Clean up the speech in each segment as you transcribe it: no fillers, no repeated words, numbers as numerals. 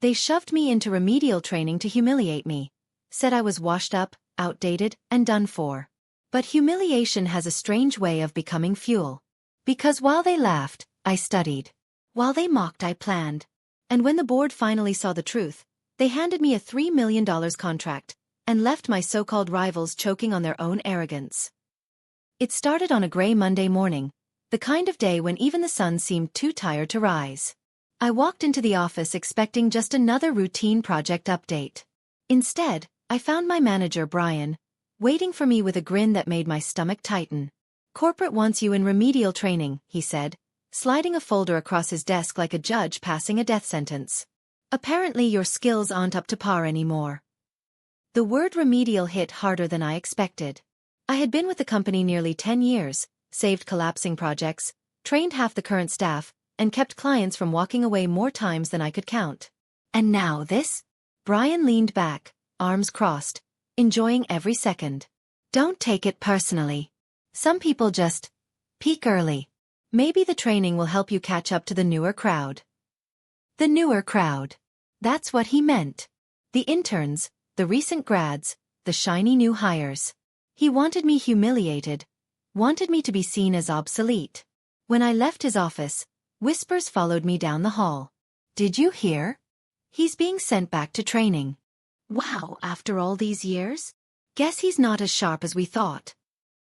They shoved me into remedial training to humiliate me. Said I was washed up, outdated, and done for. But humiliation has a strange way of becoming fuel. Because while they laughed, I studied. While they mocked, I planned. And when the board finally saw the truth, they handed me a $3 million contract and left my so-called rivals choking on their own arrogance. It started on a gray Monday morning, the kind of day when even the sun seemed too tired to rise. I walked into the office expecting just another routine project update. Instead, I found my manager, Brian, waiting for me with a grin that made my stomach tighten. "Corporate wants you in remedial training," he said, sliding a folder across his desk like a judge passing a death sentence. "Apparently your skills aren't up to par anymore." The word remedial hit harder than I expected. I had been with the company nearly 10 years, saved collapsing projects, trained half the current staff, and kept clients from walking away more times than I could count. And now this? Brian leaned back, arms crossed, enjoying every second. "Don't take it personally. Some people just peak early. Maybe the training will help you catch up to the newer crowd." The newer crowd. That's what he meant. The interns, the recent grads, the shiny new hires. He wanted me humiliated, wanted me to be seen as obsolete. When I left his office, whispers followed me down the hall. "Did you hear? He's being sent back to training. Wow, after all these years? Guess he's not as sharp as we thought."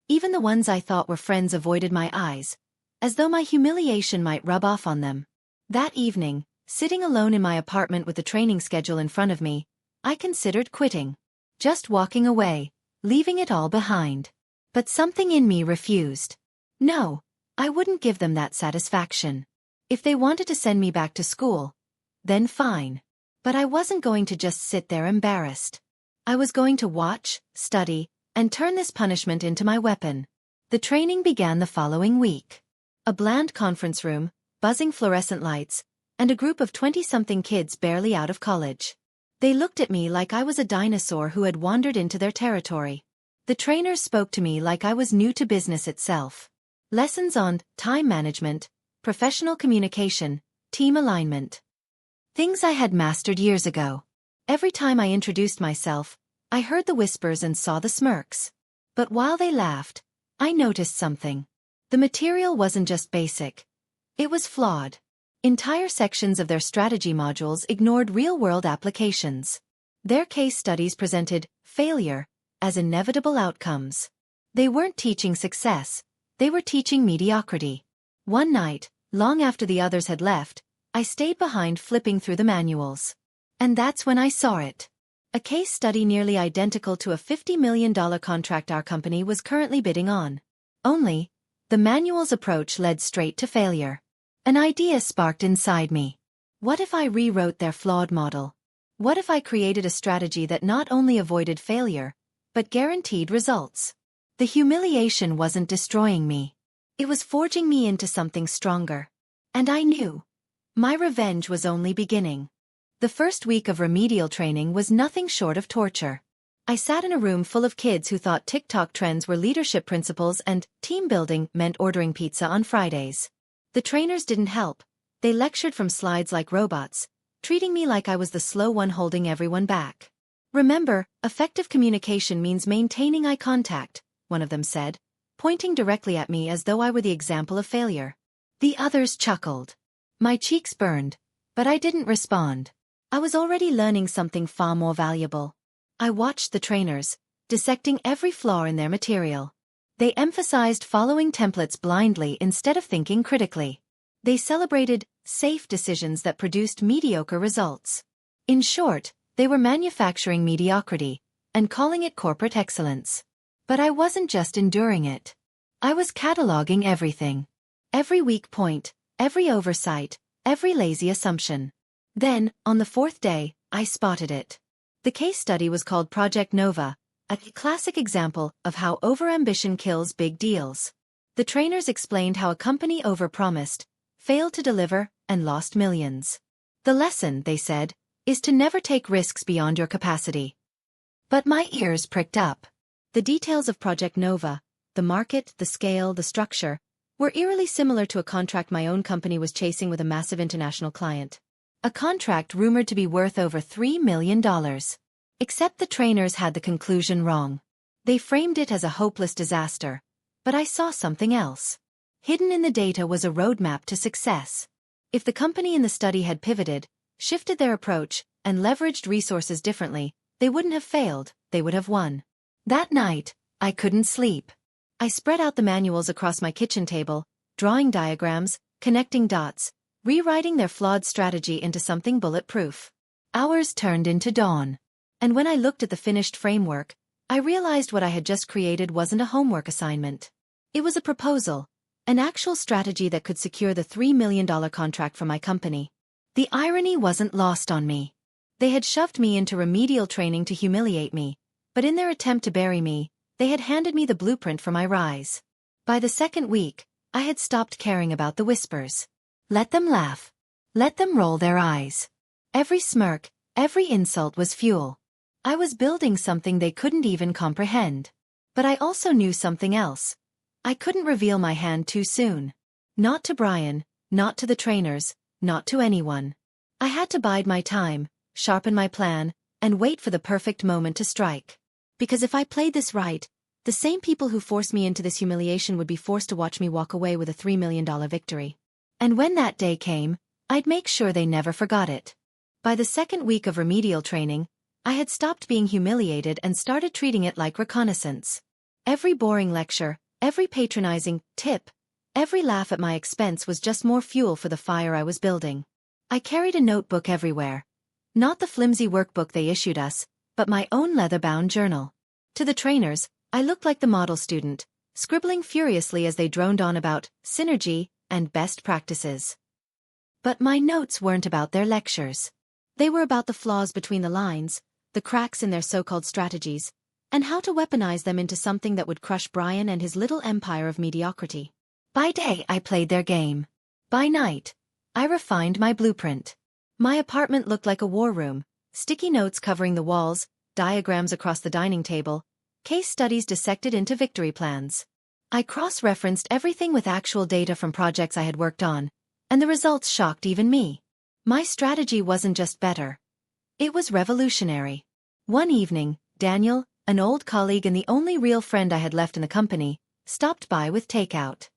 Even the ones I thought were friends avoided my eyes, as though my humiliation might rub off on them. That evening, sitting alone in my apartment with the training schedule in front of me, I considered quitting. Just walking away, leaving it all behind. But something in me refused. No, I wouldn't give them that satisfaction. If they wanted to send me back to school, then fine. But I wasn't going to just sit there embarrassed. I was going to watch, study, and turn this punishment into my weapon. The training began the following week. A bland conference room, buzzing fluorescent lights, and a group of 20-something kids barely out of college. They looked at me like I was a dinosaur who had wandered into their territory. The trainers spoke to me like I was new to business itself. Lessons on time management, professional communication, team alignment. Things I had mastered years ago. Every time I introduced myself, I heard the whispers and saw the smirks. But while they laughed, I noticed something. The material wasn't just basic. It was flawed. Entire sections of their strategy modules ignored real-world applications. Their case studies presented failure as inevitable outcomes. They weren't teaching success, they were teaching mediocrity. One night, long after the others had left, I stayed behind flipping through the manuals. And that's when I saw it. A case study nearly identical to a $50 million contract our company was currently bidding on. Only, the manual's approach led straight to failure. An idea sparked inside me. What if I rewrote their flawed model? What if I created a strategy that not only avoided failure, but guaranteed results? The humiliation wasn't destroying me. It was forging me into something stronger. And I knew. My revenge was only beginning. The first week of remedial training was nothing short of torture. I sat in a room full of kids who thought TikTok trends were leadership principles and team building meant ordering pizza on Fridays. The trainers didn't help. They lectured from slides like robots, treating me like I was the slow one holding everyone back. "Remember, effective communication means maintaining eye contact," one of them said, pointing directly at me as though I were the example of failure. The others chuckled. My cheeks burned, but I didn't respond. I was already learning something far more valuable. I watched the trainers, dissecting every flaw in their material. They emphasized following templates blindly instead of thinking critically. They celebrated safe decisions that produced mediocre results. In short, they were manufacturing mediocrity and calling it corporate excellence. But I wasn't just enduring it. I was cataloging everything. Every weak point, every oversight, every lazy assumption. Then, on the fourth day, I spotted it. The case study was called Project Nova, a classic example of how overambition kills big deals. The trainers explained how a company overpromised, failed to deliver, and lost millions. The lesson, they said, is to never take risks beyond your capacity. But my ears pricked up. The details of Project Nova, the market, the scale, the structure, were eerily similar to a contract my own company was chasing with a massive international client. A contract rumored to be worth over $3 million. Except the trainers had the conclusion wrong. They framed it as a hopeless disaster. But I saw something else. Hidden in the data was a roadmap to success. If the company in the study had pivoted, shifted their approach, and leveraged resources differently, they wouldn't have failed, they would have won. That night, I couldn't sleep. I spread out the manuals across my kitchen table, drawing diagrams, connecting dots, rewriting their flawed strategy into something bulletproof. Hours turned into dawn. And when I looked at the finished framework, I realized what I had just created wasn't a homework assignment. It was a proposal, an actual strategy that could secure the $3 million contract from my company. The irony wasn't lost on me. They had shoved me into remedial training to humiliate me, but in their attempt to bury me, they had handed me the blueprint for my rise. By the second week, I had stopped caring about the whispers. Let them laugh. Let them roll their eyes. Every smirk, every insult was fuel. I was building something they couldn't even comprehend. But I also knew something else. I couldn't reveal my hand too soon. Not to Brian, not to the trainers, not to anyone. I had to bide my time, sharpen my plan, and wait for the perfect moment to strike. Because if I played this right, the same people who forced me into this humiliation would be forced to watch me walk away with a $3 million victory. And when that day came, I'd make sure they never forgot it. By the second week of remedial training, I had stopped being humiliated and started treating it like reconnaissance. Every boring lecture, every patronizing tip, every laugh at my expense was just more fuel for the fire I was building. I carried a notebook everywhere. Not the flimsy workbook they issued us, but my own leather-bound journal. To the trainers, I looked like the model student, scribbling furiously as they droned on about synergy and best practices. But my notes weren't about their lectures. They were about the flaws between the lines, the cracks in their so-called strategies, and how to weaponize them into something that would crush Brian and his little empire of mediocrity. By day, I played their game. By night, I refined my blueprint. My apartment looked like a war room, sticky notes covering the walls, diagrams across the dining table, case studies dissected into victory plans. I cross-referenced everything with actual data from projects I had worked on, and the results shocked even me. My strategy wasn't just better. It was revolutionary. One evening, Daniel, an old colleague and the only real friend I had left in the company, stopped by with takeout.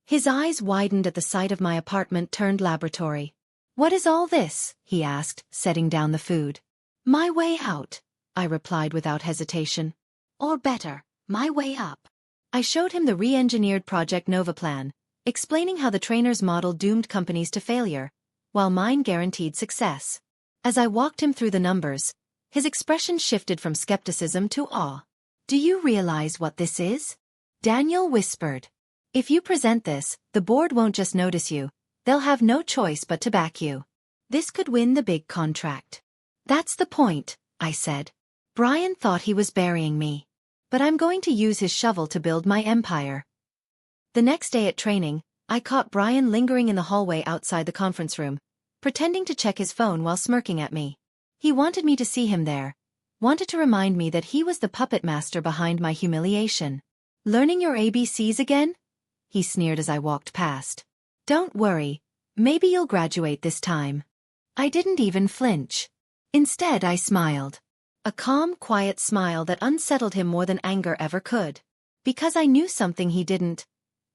His eyes widened at the sight of my apartment-turned-laboratory. "What is all this?" he asked, setting down the food. "My way out," I replied without hesitation. "Or better, my way up." I showed him the re-engineered Project Nova plan, explaining how the trainer's model doomed companies to failure, while mine guaranteed success. As I walked him through the numbers, his expression shifted from skepticism to awe. "Do you realize what this is?" Daniel whispered. "If you present this, the board won't just notice you, they'll have no choice but to back you. This could win the big contract." "That's the point," I said. "Brian thought he was burying me. But I'm going to use his shovel to build my empire." The next day at training, I caught Brian lingering in the hallway outside the conference room, pretending to check his phone while smirking at me. He wanted me to see him there, wanted to remind me that he was the puppet master behind my humiliation. "Learning your ABCs again?" he sneered as I walked past. "Don't worry, maybe you'll graduate this time." I didn't even flinch. Instead, I smiled. A calm, quiet smile that unsettled him more than anger ever could. Because I knew something he didn't.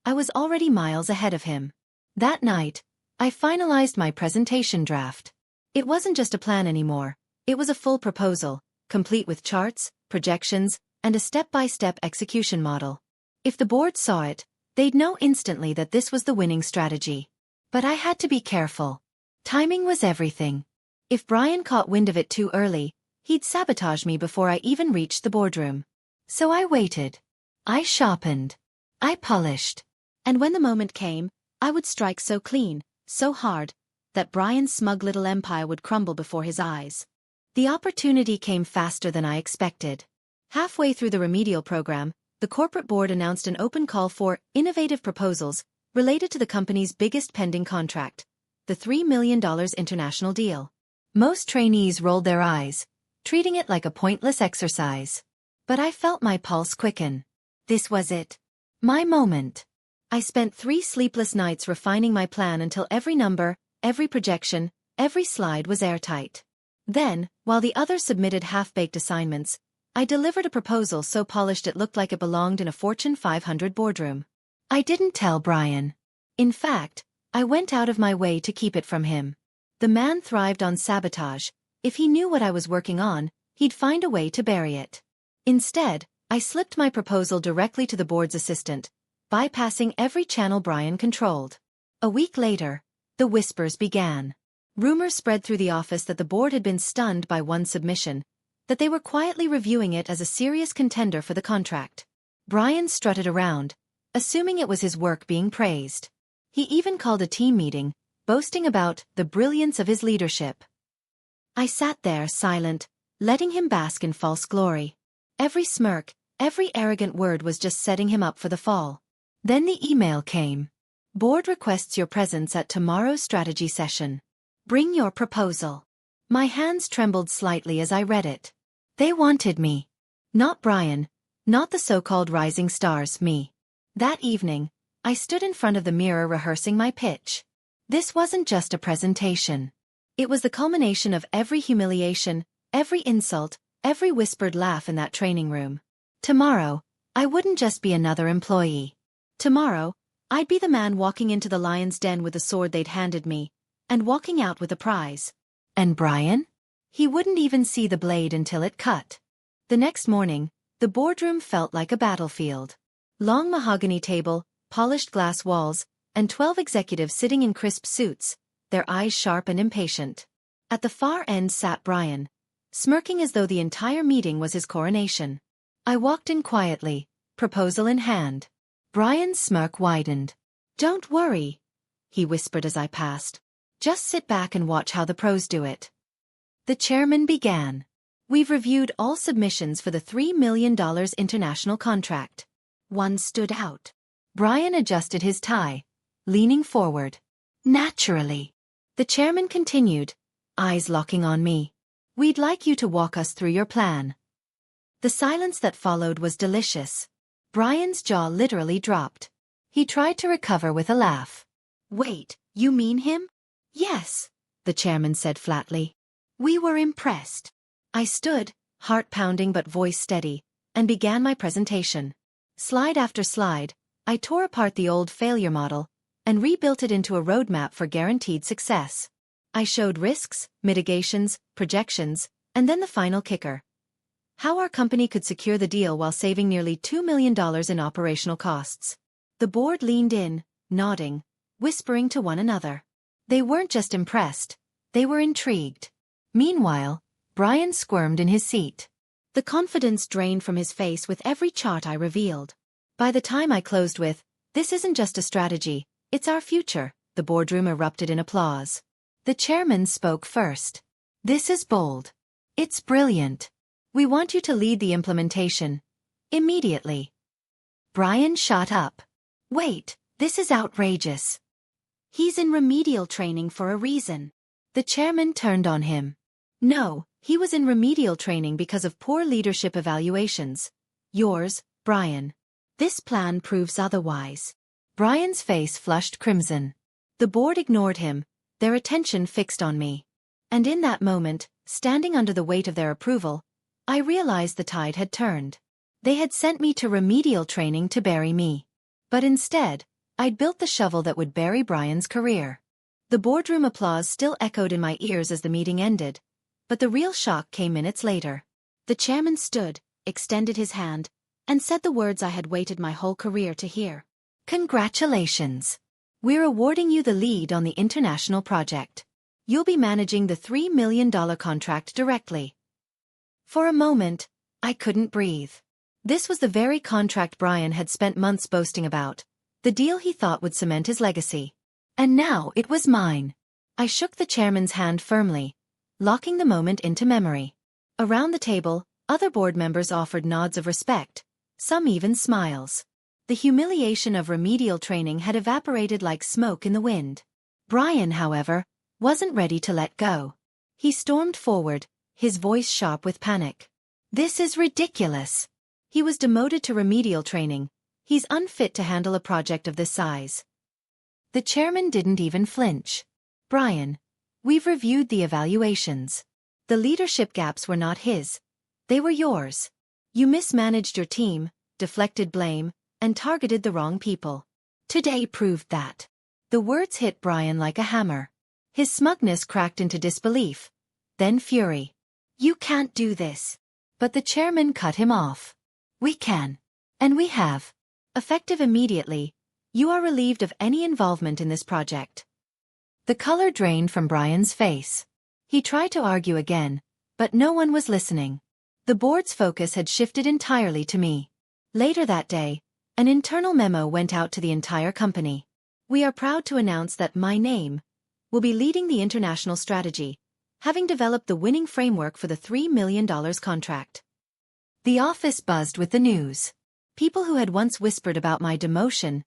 I was already miles ahead of him. That night, I finalized my presentation draft. It wasn't just a plan anymore, it was a full proposal, complete with charts, projections, and a step-by-step execution model. If the board saw it, they'd know instantly that this was the winning strategy. But I had to be careful. Timing was everything. If Brian caught wind of it too early, he'd sabotage me before I even reached the boardroom. So I waited. I sharpened. I polished. And when the moment came, I would strike so clean, so hard, that Brian's smug little empire would crumble before his eyes. The opportunity came faster than I expected. Halfway through the remedial program, the corporate board announced an open call for innovative proposals related to the company's biggest pending contract, the $3 million international deal. Most trainees rolled their eyes, treating it like a pointless exercise. But I felt my pulse quicken. This was it. My moment. I spent 3 sleepless nights refining my plan until every number, every projection, Every slide was airtight. Then, while the others submitted half-baked assignments, I delivered a proposal so polished it looked like it belonged in a Fortune 500 boardroom. I didn't tell Brian. In fact, I went out of my way to keep it from him. The man thrived on sabotage. If he knew what I was working on, he'd find a way to bury it. Instead, I slipped my proposal directly to the board's assistant, bypassing every channel Brian controlled. A week later, the whispers began. Rumors spread through the office that the board had been stunned by one submission, that they were quietly reviewing it as a serious contender for the contract. Brian strutted around, assuming it was his work being praised. He even called a team meeting, boasting about the brilliance of his leadership. I sat there silent, letting him bask in false glory. Every smirk, every arrogant word was just setting him up for the fall. Then the email came. Board requests your presence at tomorrow's strategy session. Bring your proposal. My hands trembled slightly as I read it. They wanted me. Not Brian. Not the so-called rising stars, me. That evening, I stood in front of the mirror rehearsing my pitch. This wasn't just a presentation. It was the culmination of every humiliation, every insult, every whispered laugh in that training room. Tomorrow, I wouldn't just be another employee. Tomorrow, I'd be the man walking into the lion's den with the sword they'd handed me, and walking out with a prize. And Brian? He wouldn't even see the blade until it cut. The next morning, the boardroom felt like a battlefield. Long mahogany table, polished glass walls, and 12 executives sitting in crisp suits, their eyes sharp and impatient. At the far end sat Brian, smirking as though the entire meeting was his coronation. I walked in quietly, proposal in hand. Brian's smirk widened. "Don't worry," he whispered as I passed. "Just sit back and watch how the pros do it." The chairman began. "We've reviewed all submissions for the $3 million international contract." One stood out. Brian adjusted his tie, leaning forward. "Naturally." The chairman continued, eyes locking on me. "We'd like you to walk us through your plan." The silence that followed was delicious. Brian's jaw literally dropped. He tried to recover with a laugh. "Wait, you mean him?" "Yes," the chairman said flatly. "We were impressed." I stood, heart pounding but voice steady, and began my presentation. Slide after slide, I tore apart the old failure model and rebuilt it into a roadmap for guaranteed success. I showed risks, mitigations, projections, and then the final kicker: how our company could secure the deal while saving nearly $2 million in operational costs. The board leaned in, nodding, whispering to one another. They weren't just impressed, they were intrigued. Meanwhile, Brian squirmed in his seat. The confidence drained from his face with every chart I revealed. By the time I closed with, "This isn't just a strategy, it's our future," the boardroom erupted in applause. The chairman spoke first. "This is bold. It's brilliant. We want you to lead the implementation. Immediately." Brian shot up. "Wait, this is outrageous. He's in remedial training for a reason." The chairman turned on him. "No, he was in remedial training because of poor leadership evaluations. Yours, Brian. This plan proves otherwise." Brian's face flushed crimson. The board ignored him, their attention fixed on me. And in that moment, standing under the weight of their approval, I realized the tide had turned. They had sent me to remedial training to bury me. But instead, I'd built the shovel that would bury Brian's career. The boardroom applause still echoed in my ears as the meeting ended, but the real shock came minutes later. The chairman stood, extended his hand, and said the words I had waited my whole career to hear. "Congratulations. We're awarding you the lead on the international project. You'll be managing the $3 million contract directly." For a moment, I couldn't breathe. This was the very contract Brian had spent months boasting about, the deal he thought would cement his legacy. And now it was mine. I shook the chairman's hand firmly, locking the moment into memory. Around the table, other board members offered nods of respect, some even smiles. The humiliation of remedial training had evaporated like smoke in the wind. Brian, however, wasn't ready to let go. He stormed forward, his voice sharp with panic. "This is ridiculous. He was demoted to remedial training. He's unfit to handle a project of this size." The chairman didn't even flinch. "Brian, We've reviewed the evaluations. The leadership gaps were not his. They were yours. You mismanaged your team, deflected blame, and targeted the wrong people. Today proved that. The words hit Brian like a hammer. His smugness cracked into disbelief, then fury. You can't do this. But the chairman cut him off. We can. And we have. Effective immediately, you are relieved of any involvement in this project. The color drained from Brian's face. He tried to argue again, but no one was listening. The board's focus had shifted entirely to me. Later that day, an internal memo went out to the entire company. We are proud to announce that my name will be leading the international strategy, having developed the winning framework for the $3 million contract. The office buzzed with the news. People who had once whispered about my demotion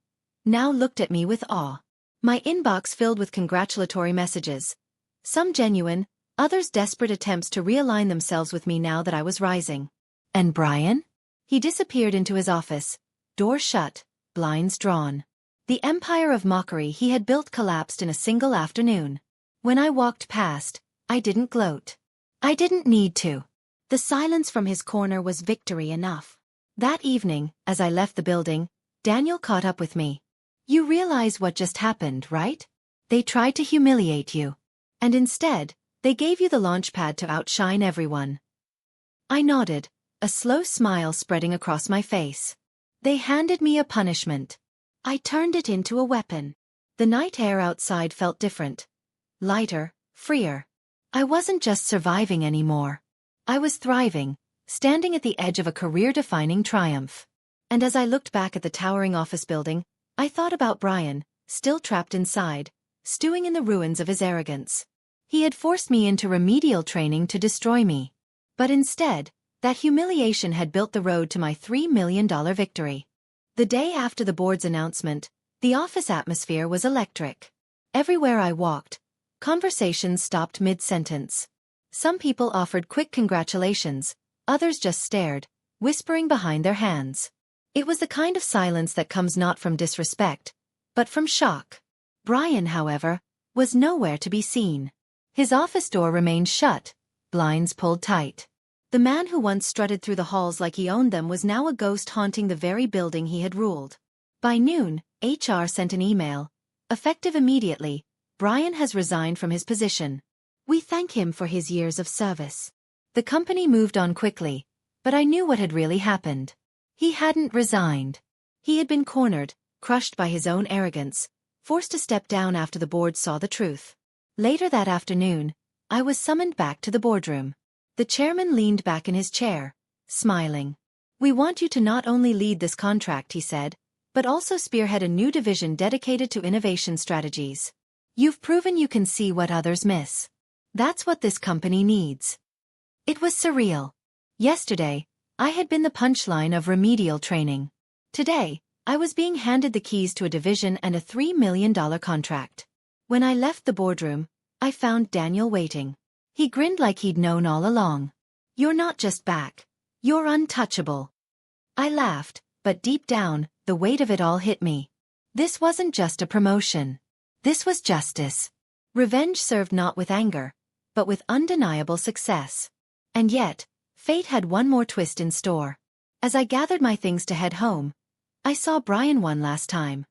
now looked at me with awe. My inbox filled with congratulatory messages. Some genuine, others desperate attempts to realign themselves with me now that I was rising. And Brian? He disappeared into his office, door shut, blinds drawn. The empire of mockery he had built collapsed in a single afternoon. When I walked past, I didn't gloat. I didn't need to. The silence from his corner was victory enough. That evening, as I left the building, Daniel caught up with me. You realize what just happened, right? They tried to humiliate you. And instead, they gave you the launchpad to outshine everyone. I nodded, a slow smile spreading across my face. They handed me a punishment. I turned it into a weapon. The night air outside felt different. Lighter, freer. I wasn't just surviving anymore. I was thriving, standing at the edge of a career-defining triumph. And as I looked back at the towering office building, I thought about Brian, still trapped inside, stewing in the ruins of his arrogance. He had forced me into remedial training to destroy me. But instead, that humiliation had built the road to my $3 million victory. The day after the board's announcement, the office atmosphere was electric. Everywhere I walked, conversations stopped mid-sentence. Some people offered quick congratulations, others just stared, whispering behind their hands. It was the kind of silence that comes not from disrespect, but from shock. Brian, however, was nowhere to be seen. His office door remained shut, blinds pulled tight. The man who once strutted through the halls like he owned them was now a ghost haunting the very building he had ruled. By noon, HR sent an email. Effective immediately, Brian has resigned from his position. We thank him for his years of service. The company moved on quickly, but I knew what had really happened. He hadn't resigned. He had been cornered, crushed by his own arrogance, forced to step down after the board saw the truth. Later that afternoon, I was summoned back to the boardroom. The chairman leaned back in his chair, smiling. We want you to not only lead this contract, he said, but also spearhead a new division dedicated to innovation strategies. You've proven you can see what others miss. That's what this company needs. It was surreal. Yesterday, I had been the punchline of remedial training. Today, I was being handed the keys to a division and a $3 million contract. When I left the boardroom, I found Daniel waiting. He grinned like he'd known all along. You're not just back. You're untouchable. I laughed, but deep down, the weight of it all hit me. This wasn't just a promotion. This was justice. Revenge served not with anger, but with undeniable success. And yet, fate had one more twist in store. As I gathered my things to head home, I saw Brian one last time.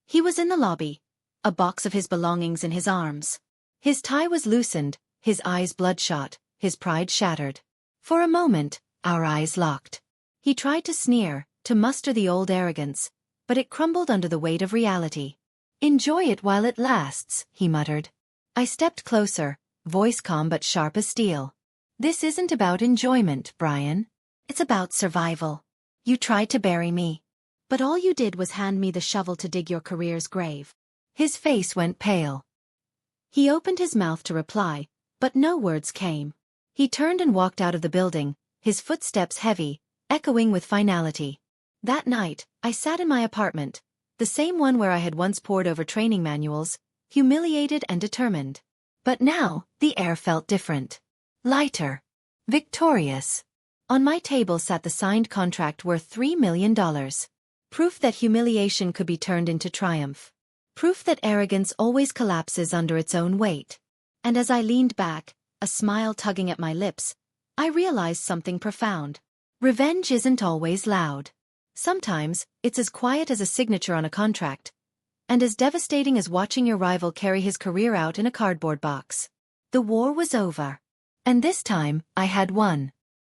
He was in the lobby, a box of his belongings in his arms. His tie was loosened, his eyes bloodshot, his pride shattered. For a moment, our eyes locked. He tried to sneer, to muster the old arrogance, but it crumbled under the weight of reality. Enjoy it while it lasts, he muttered. I stepped closer, voice calm but sharp as steel. This isn't about enjoyment, Brian. It's about survival. You tried to bury me. But all you did was hand me the shovel to dig your career's grave. His face went pale. He opened his mouth to reply, but no words came. He turned and walked out of the building, his footsteps heavy, echoing with finality. That night, I sat in my apartment, the same one where I had once pored over training manuals, humiliated and determined. But now, the air felt different. Lighter. Victorious. On my table sat the signed contract worth $3 million. Proof that humiliation could be turned into triumph. Proof that arrogance always collapses under its own weight. And as I leaned back, a smile tugging at my lips, I realized something profound. Revenge isn't always loud. Sometimes, it's as quiet as a signature on a contract, and as devastating as watching your rival carry his career out in a cardboard box. The war was over. And this time, I had won.